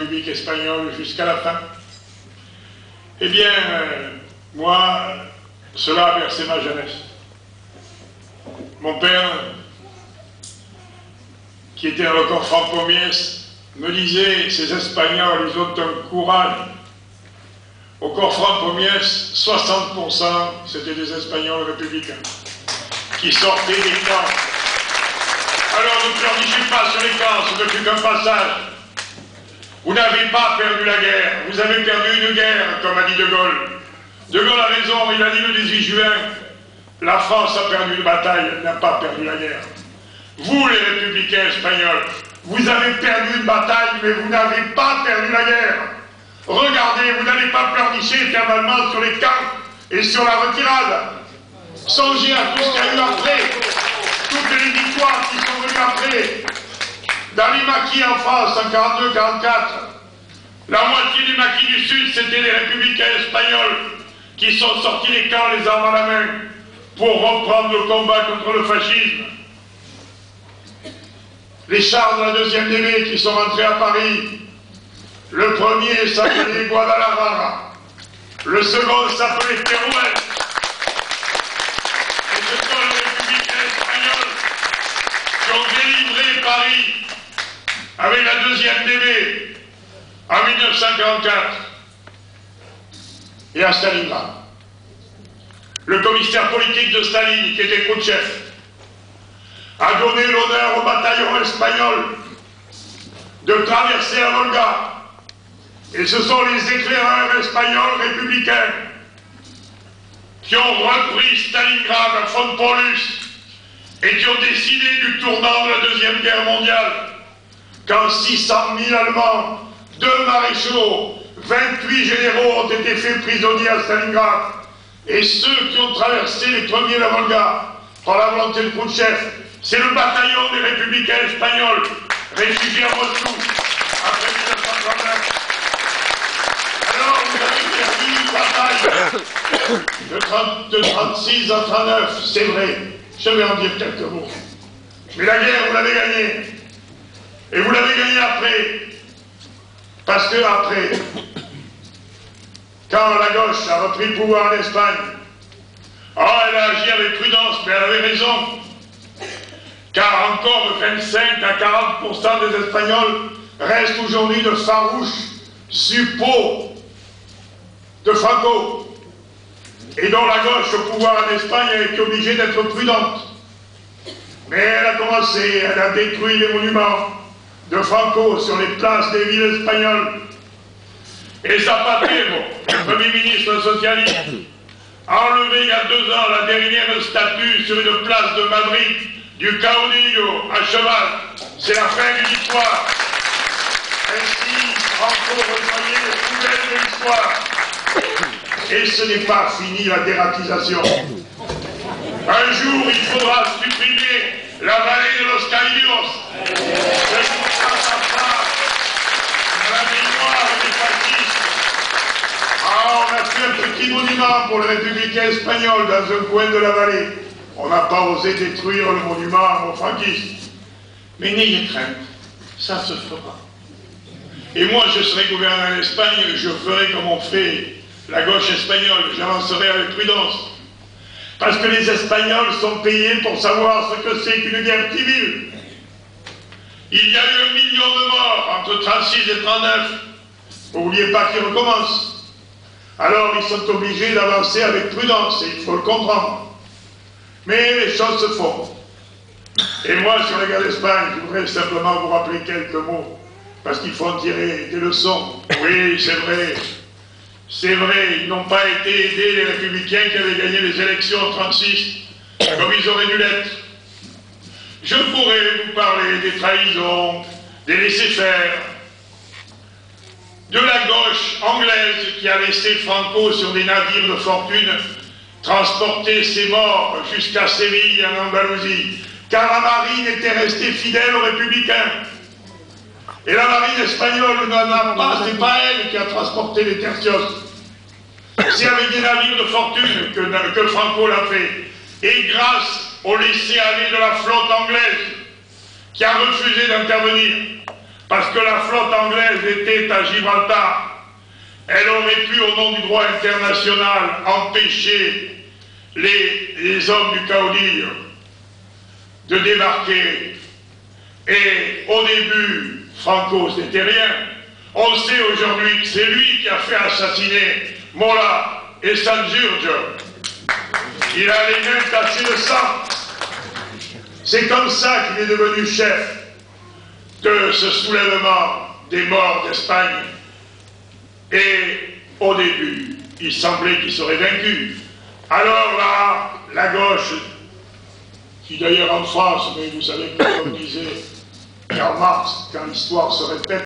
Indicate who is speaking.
Speaker 1: République espagnole jusqu'à la fin. Eh bien, moi, cela a bercé ma jeunesse. Mon père, qui était un record franco-miès, me disait, ces Espagnols, ils ont un courage. Au corps franco-miès, 60% c'était des Espagnols républicains qui sortaient des camps. Alors ne pleurnichez pas sur les camps, ce ne fut qu'un passage. Vous n'avez pas perdu la guerre, vous avez perdu une guerre, comme a dit De Gaulle. De Gaulle a raison, il a dit le 18 juin, la France a perdu une bataille, elle n'a pas perdu la guerre. Vous, les républicains espagnols, vous avez perdu une bataille, mais vous n'avez pas perdu la guerre. Regardez, vous n'allez pas pleurnicher éternellement sur les camps et sur la retirade. Songez à tout ce qu'il y a eu après, toutes les victoires qui sont venues après. Dans les maquis en France, en 42-44, la moitié des maquis du Sud, c'était les républicains espagnols qui sont sortis des camps les armes à la main pour reprendre le combat contre le fascisme. Les chars de la 2e DB qui sont rentrés à Paris, le premier s'appelait Guadalajara, le second s'appelait Teruel. Et ce sont les républicains espagnols qui ont délivré Paris avec la 2e DB en 1944 et à Stalingrad. Le commissaire politique de Staline, qui était Khrouchtchev, a donné l'honneur au bataillon espagnol de traverser la Volga. Et ce sont les éclaireurs espagnols républicains qui ont repris Stalingrad à fond de Paulus et qui ont décidé du tournant de la 2e guerre mondiale. Quand 600 000 Allemands, 2 maréchaux, 28 généraux ont été faits prisonniers à Stalingrad, et ceux qui ont traversé les premiers la Volga par la volonté de Khrouchtchev, c'est le bataillon des républicains espagnols, réfugiés à Moscou, après 1939. Alors vous avez perdu une bataille de 36 à 39, c'est vrai, je vais en dire quelques mots. Mais la guerre, vous l'avez gagnée. Et vous l'avez gagnée après. Parce que après, quand la gauche a repris le pouvoir en Espagne, elle a agi avec prudence, mais elle avait raison. Car encore 25 à 40% des Espagnols restent aujourd'hui de farouches suppôts de Franco. Et dont la gauche au pouvoir en Espagne a été obligée d'être prudente. Mais elle a commencé, elle a détruit les monuments de Franco sur les places des villes espagnoles. Et Zapatero, le Premier ministre socialiste, a enlevé il y a 2 ans la dernière statue sur une place de Madrid du caudillo à cheval. C'est la fin de l'histoire. Ainsi, Franco rejoignait les poubelles de l'histoire. Et ce n'est pas fini la dératisation. Un jour, il faudra supprimer la vallée de los Caillos. À la mémoire des fascistes. On a fait un petit monument pour les républicains espagnols dans un coin de la vallée. On n'a pas osé détruire le monument aux franquistes. Mais n'ayez crainte, ça se fera. Et moi, je serai gouverneur en Espagne, je ferai comme on fait la gauche espagnole, j'avancerai avec prudence. Parce que les Espagnols sont payés pour savoir ce que c'est qu'une guerre civile. Il y a eu 1 million de morts entre 36 et 39. N'oubliez pas qu'ils recommencent. Alors ils sont obligés d'avancer avec prudence, et il faut le comprendre. Mais les choses se font. Et moi, sur la guerre d'Espagne, je voudrais simplement vous rappeler quelques mots, parce qu'il faut en tirer des leçons. Oui, c'est vrai. C'est vrai, ils n'ont pas été aidés, les républicains qui avaient gagné les élections en 1936, comme ils auraient dû l'être. Je pourrais vous parler des trahisons, des laissés-faire, de la gauche anglaise qui a laissé Franco sur des navires de fortune transporter ses morts jusqu'à Séville en Andalousie, car la marine était restée fidèle aux républicains. Et la marine espagnole n'en a pas, c'est pas elle qui a transporté les tertios. C'est avec des navires de fortune que Franco l'a fait. Et grâce au laisser-aller de la flotte anglaise, qui a refusé d'intervenir. parce que la flotte anglaise était à Gibraltar. Elle aurait pu, au nom du droit international, empêcher les hommes du caudillo de débarquer. Et au début, Franco, c'était rien. On sait aujourd'hui que c'est lui qui a fait assassiner Mola et Sanjurjo. Il a les mains tachées de sang. C'est comme ça qu'il est devenu chef de ce soulèvement des morts d'Espagne. Et au début, il semblait qu'il serait vaincu. Alors là, la gauche, qui d'ailleurs en France, mais vous savez que comme disait Karl Marx, quand l'histoire se répète,